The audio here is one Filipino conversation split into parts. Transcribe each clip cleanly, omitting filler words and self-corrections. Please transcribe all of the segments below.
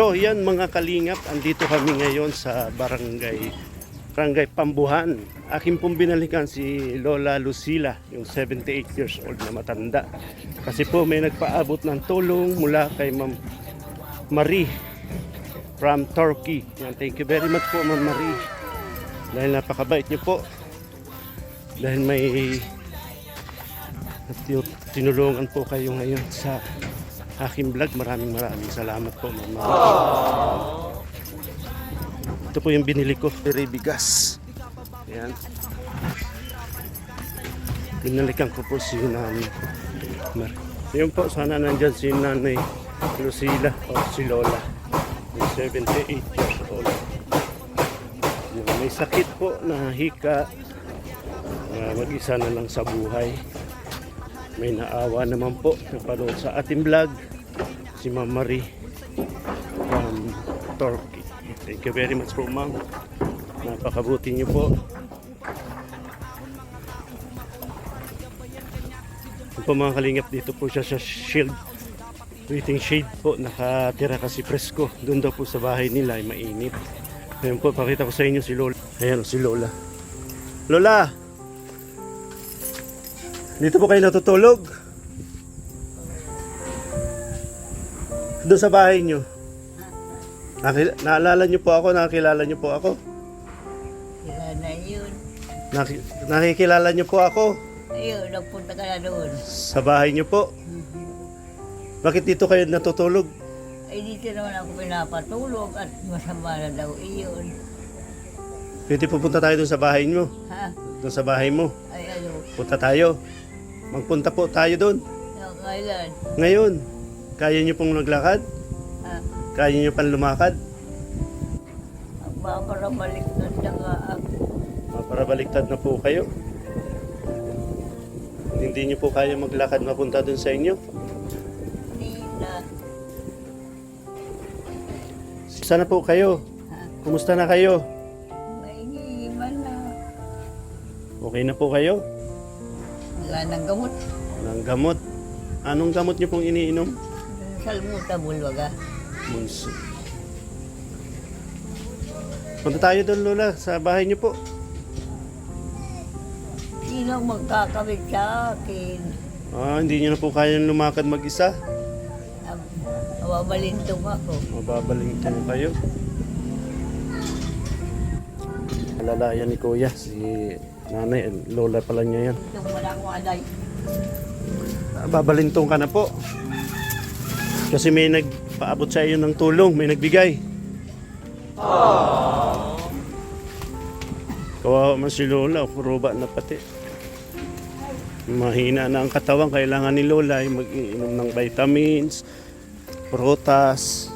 So yan mga kalingap, andito kami ngayon sa barangay Pambuhan. Aking pong binalikan si Lola Lucila, yung 78 years old na matanda. Kasi po may nagpaabot ng tulong mula kay Ma'am Marie from Turkey. Yan, thank you very much po Ma'am Marie. Dahil napakabait niyo po. Dahil may tinulungan po kayo ngayon sa aking vlog. Maraming salamat po Ma'am Marie. Ito po yung binili ko, bigas. Ayan. Binalikan ko po si Nanay Marie. Yun po, sana nandyan si Nanay Lucila o si Lola. May 78 years old. May sakit po na hika. Mag-isa na lang sa buhay. May naawa naman po napanood sa ating vlog si Ma'am Marie from Turkey. Thank you very much po ma'am. Napakabuti niyo po. Ito po mga kalingap, dito po siya sa shield. Waiting shade po. Nakatira kasi presko. Doon daw po sa bahay nila ay mainit. Ngayon po pakita ko sa inyo si Lola. Ayan si Lola. Lola! Dito po kayo natutulog? Doon sa bahay nyo? Naalala nyo po ako? Nakakilala nyo po ako? Kilala yun. Nakikilala nyo po ako? Ayun, nagpunta ka na doon. Sa bahay nyo po? Bakit dito kayo natutulog? Ay, dito naman ako pinapatulog at masama na daw iyon. Pwede pupunta tayo doon sa bahay nyo? Ha? Doon sa bahay mo? Ay, ano? Punta tayo. Magpunta po tayo doon. Kailan? Ngayon. Kaya nyo pong naglakad? Ha? Kaya nyo pang lumakad? Para baliktad na nga ako. Para baliktad na po kayo. Hindi nyo po kaya maglakad mapunta doon sa inyo? Nina. Sana po kayo? Ha? Kumusta na kayo? May iniiman na. Okay na po kayo? Wala ng gamot. Walang gamot. Anong gamot nyo pong iniinom? Salbutamol, waga. Munso. Punta tayo doon Lola, sa bahay nyo po. Sino ang magkakabit sa akin? Hindi nyo na po kayang lumakad mag-isa. Mababalintong ako. Mababalingtan kayo. Alalayan ni Kuya, si Nanay, Lola pala niya yan. Itong wala akong aday. Babalintong ka na po. Kasi may nagpaabot sa iyo ng tulong, may nagbigay. Kawawa man si Lola, puruba na pati. Mahina na ang katawan, kailangan ni Lola ay mag-iinom ng vitamins, prutas,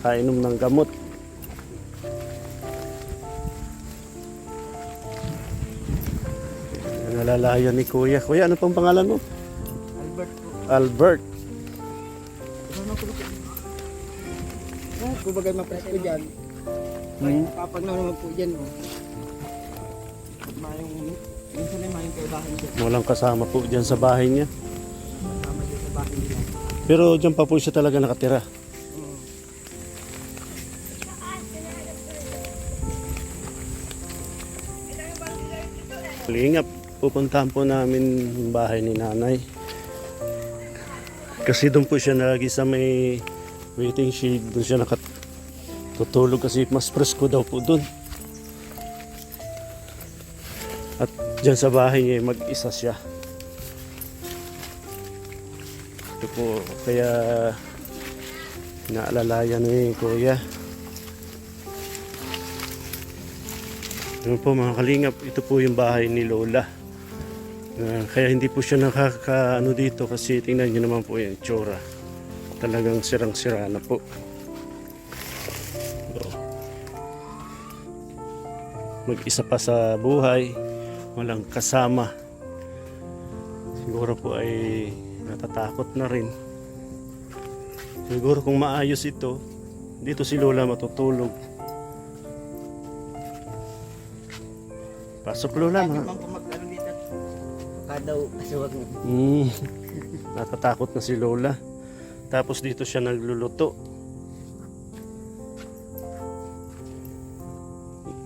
kainom ng gamot. Nalalayan ni Kuya. Kuya, ano pang pangalan mo? Albert po. Albert. Kung bagay mapresko dyan, kapag naman po dyan, minsan ay mayong kaibahan dyan. Walang kasama po dyan sa bahay niya. Kasama dyan sa bahay nila. Pero dyan pa po siya talaga nakatira. Lingap, pupuntahan po namin yung bahay ni Nanay. Kasi doon po siya lagi sa may waiting shade. Doon siya nakatutulog kasi mas presko daw po doon. At dyan sa bahay niya mag-isa siya. Ito po, kaya naalalayan ni Kuya. Yun po mga kalingap, ito po yung bahay ni Lola. Kaya hindi po siya nakakaano dito kasi tingnan nyo naman po yung itsura. Talagang sirang-sira na po. So, mag-isa pa sa buhay, walang kasama. Siguro po ay natatakot na rin. Siguro kung maayos ito, dito si Lola matutulog. Pasok Lola. Lagi bang kumagano dito? Kadaw, kasuwag mo. Natatakot na si Lola. Tapos dito siya nagluluto.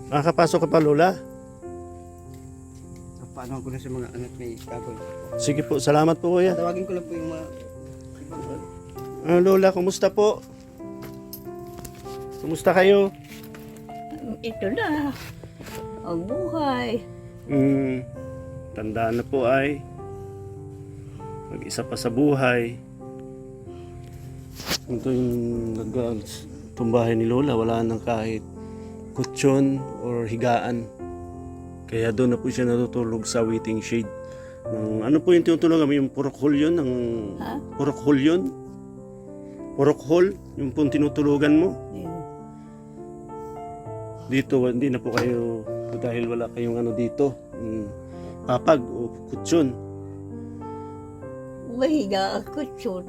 Nakakapasok ka pa, Lola? Paano ko na sa mga anak may gagawin. Sige po, salamat po kuya. Tawagin ko lang po yung mga ibang Lola, kumusta po? Kumusta kayo? Ito na. Ang buhay. Tandaan na po ay mag-isa pa sa buhay. Ito yung tumbahay ni Lola, wala nang kahit kutsyon or higaan. Kaya doon na po siya natutulog sa waiting shade. Ano po yung tinutulog kami? Yung purok-hole yun? Ha? Purok-hole yun? Purok-hole? Yung pong tinutulugan mo? Ayun. Dito, hindi na po kayo, dahil wala kayong ano dito, papag o kutsyon. Mahiga ako yun.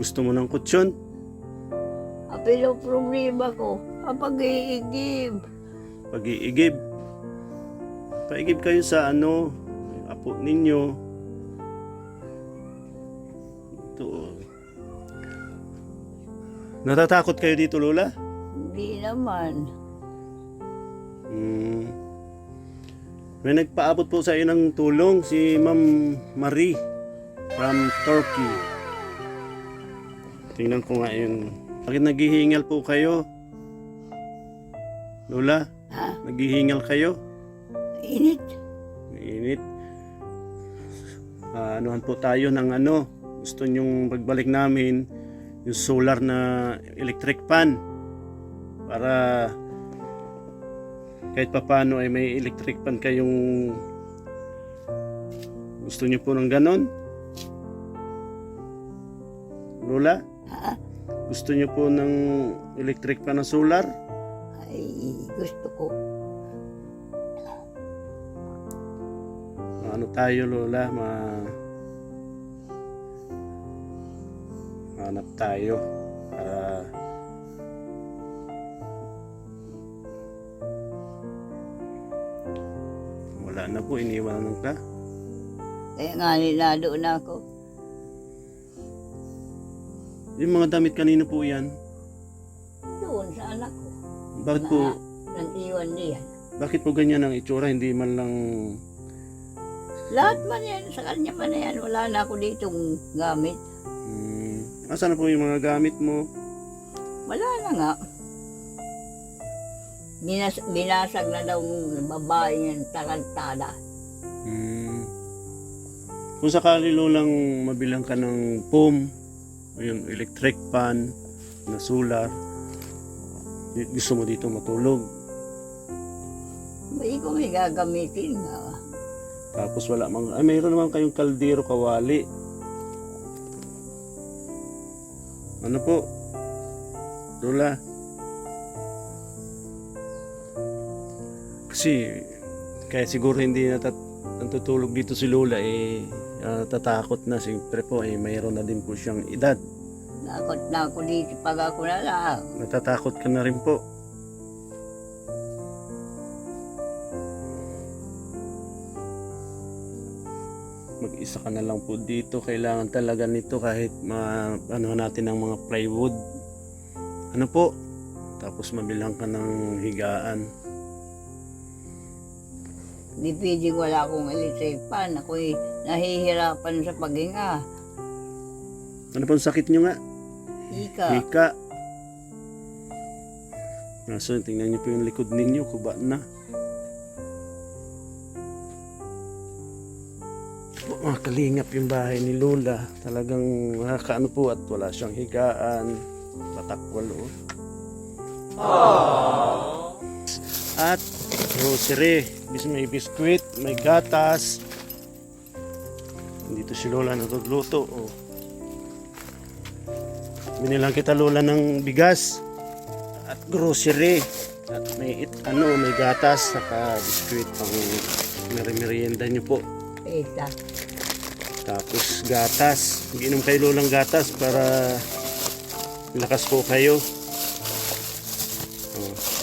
Gusto mo ng kutsyon? Pero problema ko, ang pag-iigib. Pag-iigib. Paigib kayo sa ano, apo ninyo. Ito. Natatakot kayo dito, Lola? Hindi naman. May nagpaabot po sa iyo ng tulong, si Ma'am Marie from Turkey. Tingnan ko nga yun. Bakit naghihingal po kayo? Lola, Ha? naghihingal kayo? Init. Mainit. Anuhan po tayo ng ano. Gusto nyong pagbalik namin yung solar na electric fan para kahit papano ay may electric fan kayong gusto nyo po ng ganon? Lola? Ha? Gusto nyo po ng electric fan na solar? Ay, gusto ko. Ano tayo, Lola? Hanap tayo para wala na po, iniwanan ka. Kaya nga nila doon ako. Yung mga damit kanino po yan? Doon sa anak ko. Bakit po, Nag-iwan niya. bakit po ganyan ang itsura? Hindi man lang Lahat man yan, sa kanya man yan. Wala na ako ditong gamit. asan na po yung mga gamit mo? Wala na nga. Binasag na daw ng babae niyan, talantada. Kung sakali Lolang mabilang ka ng POM, o yung electric fan na solar, gusto mo dito matulog. May ko may gagamitin nga. Tapos wala mang, mayroon naman kayong kaldero kawali. Ano po? Lola? Kasi, kaya siguro hindi natutulog dito si Lola tatakot na. Siyempre po, mayroon na din po siyang edad. Nakot na ako dito pag ako na lang. Natatakot ka na rin po. Mag-isa ka na lang po dito. Kailangan talaga nito kahit ano natin ng mga plywood. Ano po? Tapos mabilang ka ng higaan. Di pwedeng wala akong electric-pan. Ako'y nahihirapan sa paghinga. Ano pong sakit nyo nga? Ika. Hika. So, tingnan nyo po yung likod ninyo. Kuba na. Mga kalingap yung bahay ni Lola. Talagang nakakaano po at wala siyang higaan. Batakwal At grocery. May biskwit, may gatas. Dito si Lola natutluto. Binilang kita Lola ng bigas at grocery. At may may gatas saka biskwit pang merienda nyo po. Isa. Tapos gatas. Mag-inom kayo Lolang gatas para lakas po kayo.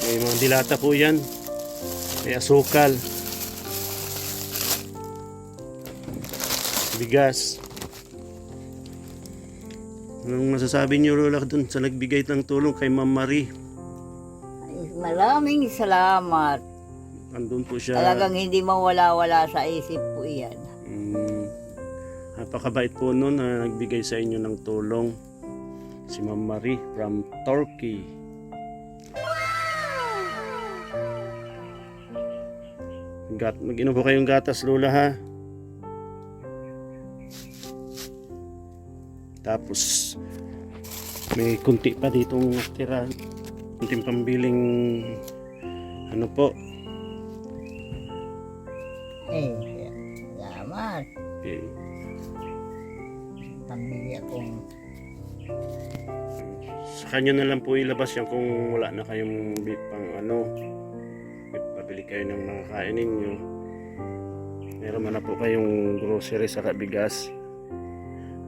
May mga dilata po yan. May asukal. Bigas. Anong masasabi niyo Lola dun sa nagbigay ng tulong kay Ma'am Marie? Ay, maraming salamat. andun po siya. Talagang hindi mawala-wala sa isip ko iyan. Napakabait po nun na nagbigay sa inyo ng tulong. Si Ma'am Marie from Turkey. Mag-inom po kayong gatas, Lola, ha? Tapos may kunti pa ditong tira, kunting pambiling ano po. Salamat. Eh, Pambili akong sa kanya na lang po ilabas yan kung wala na kayong pang ano, pabili kayo ng mga kain ninyo. Meron man na po kayong grocery sa bigas.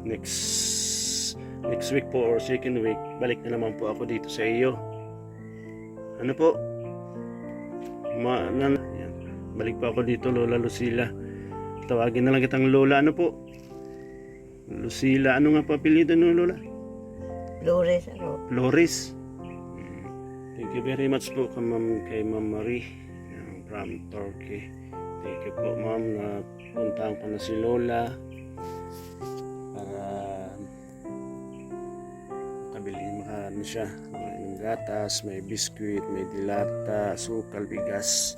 Next week po or second week, balik na naman po ako dito sa iyo. Ano po? Yan. Balik po ako dito, Lola Lucila. Tawagin na lang kitang Lola. Ano po? Lucila. Ano nga po apelyido no, Lola? Flores ako. Flores. Thank you very much po kay Ma'am Marie from Turkey. Thank you po, Ma'am, na puntahan ko na si Lola para kabilihin ano siya, may gatas, may biskuit, may dilata, sukal, bigas.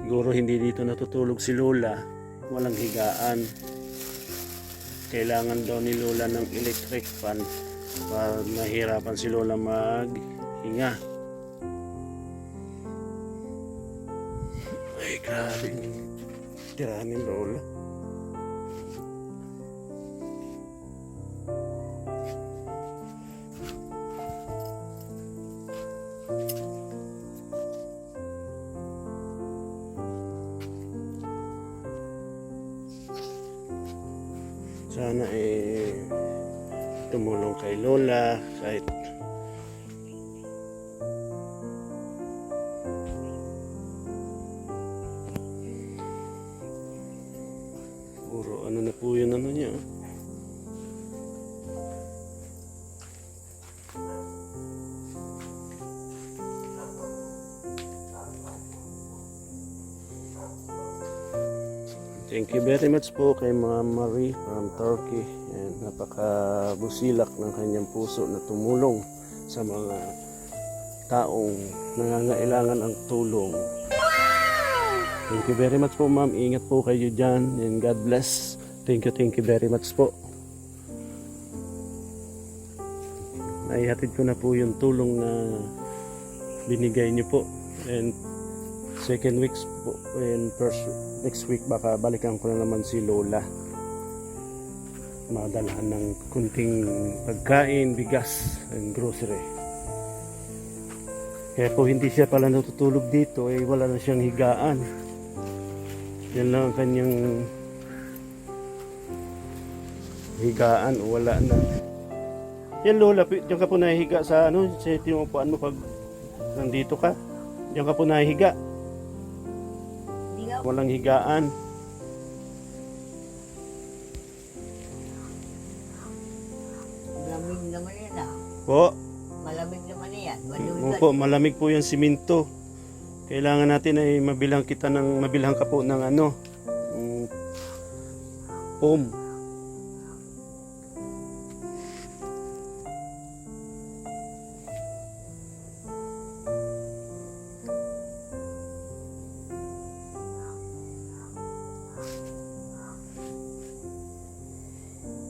Siguro hindi dito natutulog si Lola, walang higaan. Kailangan daw ni Lola ng electric fan para nahirapan si Lola maghinga. Ay, grabe. Tirahan ni Lola. Sana tumulong kay Lola kahit puro ano na po yun ano niya. Thank you very much po kay Ma'am Marie from Turkey. And napakabusilak ng kanyang puso na tumulong sa mga taong nangangailangan ang tulong. Thank you very much po, Ma'am. Ingat po kayo dyan and God bless. Thank you very much po. Naihatid ko na po yung tulong na binigay niyo po. And second weeks po and next week baka balikan ko na naman si Lola, madalhan ng kunting pagkain, bigas and grocery. Kaya po hindi siya pala natutulog dito, wala na siyang higaan. Yan lang ang kanyang higaan, wala na. Yan, Lola, diyan ka po nahihiga sa sa tinuupuan mo pag nandito ka. Diyan ka po nahihiga. Walang higaan. Malamig naman yan Po? Malamig naman yan. Opo, malamig po yung simento. Kailangan natin ay mabilhan ka po ng foam.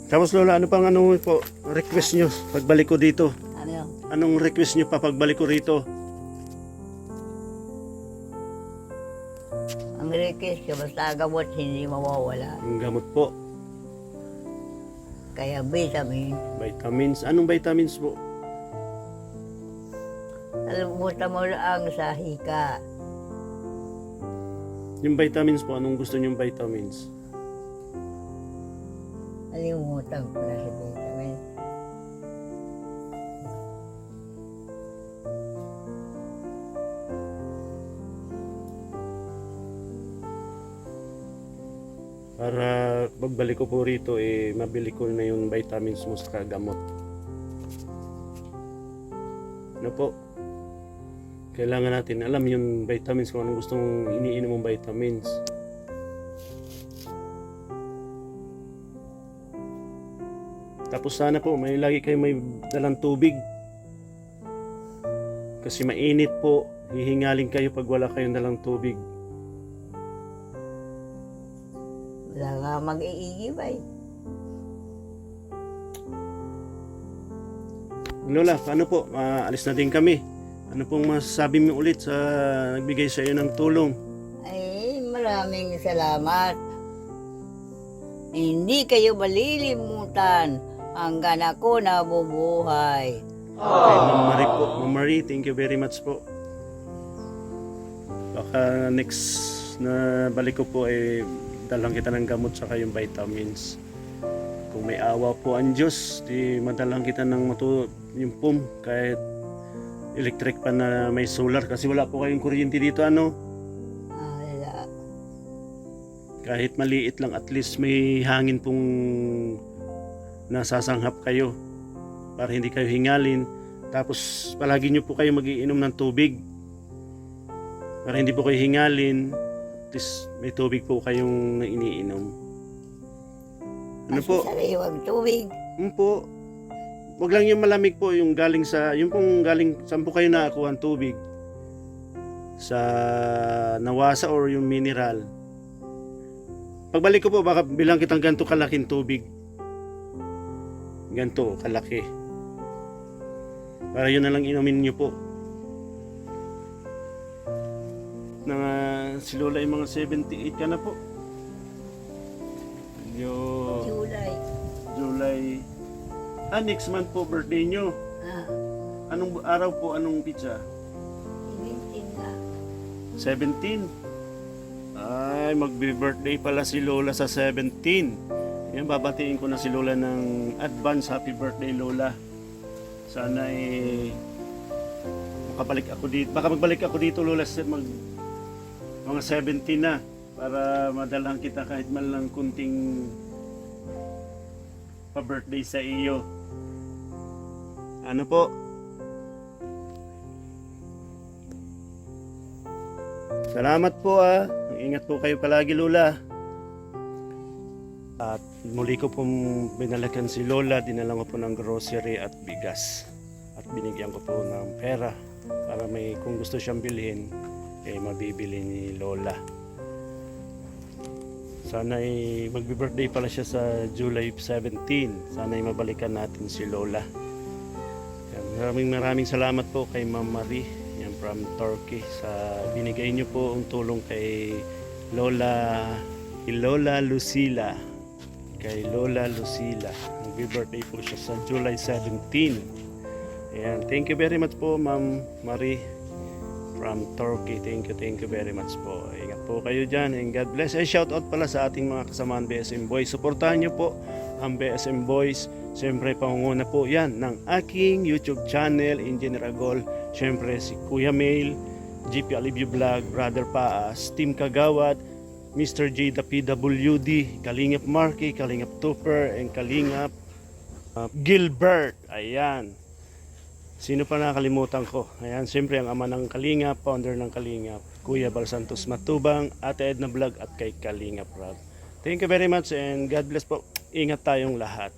Tapos Lola, ano pang po request nyo pagbalik ko dito? Ano? Anong request nyo pa pagbalik ko rito? Ang request ko, basta gamot hindi mawawala. Ang gamot po. Kaya vitamin. Vitamins. Anong vitamins po? Alimutan mo lang sa hika. Yung vitamins po, anong gusto nyong vitamins? Alimutan ko na si vitamin. Para pagbalik ko po rito, mabili ko na yung vitamins mo sa gamot. Ano po? kailangan natin alam yung vitamins, kung anong gustong iniinom mong vitamins. Tapos sana po may lagi kayo may dalang tubig, kasi mainit po, hihingalin kayo pag wala kayong dalang tubig. Wala nga mag-iigibay. Lola, paano po? Alis na din kami. Ano pong masasabi mo ulit sa nagbigay sa iyo ng tulong? Ay, maraming salamat. Hindi kayo malilimutan hanggang ako nabubuhay. Kay Ma'am Marie po. Ma'am Marie, thank you very much po. Baka next na balik ko po ay dalang kita ng gamot sa yung vitamins. Kung may awa po ang Diyos, di madalang kita ng yung PUM kahit electric pa na may solar, kasi wala po kayong kuryente dito ano. Wala. Kahit maliit lang, at least may hangin pong nasasanghap kayo para hindi kayo hingalin. Tapos palagi nyo po kayo magiinom ng tubig para hindi po kayo hingalin. At least may tubig po kayong iniinom. Ano po? Sariwang tubig. Po. Wag lang yung malamig po, yung galing sa, yung pong galing, saan po kayo nakakuha ang tubig? Sa Nawasa or yung mineral? Pagbalik ko po, baka bilang kitang ganito kalaking tubig. Ganito kalaki. Para yun na lang inumin nyo po. Si Lola ay mga 78 ka na po. July. Next month po birthday nyo. Anong araw po, anong pizza? 17 na. 17? Ay, magbe-birthday pala si Lola sa 17. Yan, babatiin ko na si Lola ng advance happy birthday, Lola. Sana makabalik ako dito. Baka magbalik ako dito, Lola, mga 17 na para madalang kita kahit man lang kunting pa-birthday sa iyo. Ano po? Salamat po Ingat po kayo palagi, Lola. At muli ko pong binalakan si Lola, dinala ko po ng grocery at bigas. At binigyan ko po ng pera para may kung gusto siyang bilhin, mabibili ni Lola. Sana magbi-birthday pala siya sa July 17. Sana mabalikan natin si Lola. Yan, maraming salamat po kay Ma'am Marie yan from Turkey sa binigay niyo po ang tulong kay Lola Lucila. Kay Lola Lucila. Magbi-birthday po siya sa July 17. Ayan, thank you very much po Ma'am Marie from Turkey. Thank you very much po. Ingat po kayo dyan and God bless. Shout out pala sa ating mga kasamaan BSM Boys. Suportahan nyo po ang BSM Boys. Siyempre pangunguna po yan ng aking YouTube channel, Engineer Agol. Siyempre si Kuya Mail, GP Alivio Vlog, Brother Paas, Team Kagawad, Mr. J the PWD, Kalingap Marky, Kalingap Tupper, and Kalingap Gilbert. Ayan. Sino pa nakalimutan ko? Ayan, siyempre ang ama ng Kalingap, founder ng Kalingap, Kuya Bal Santos Matubang, Ate Edna Vlog at kay Kalingap Rob. Thank you very much and God bless po. Ingat tayong lahat.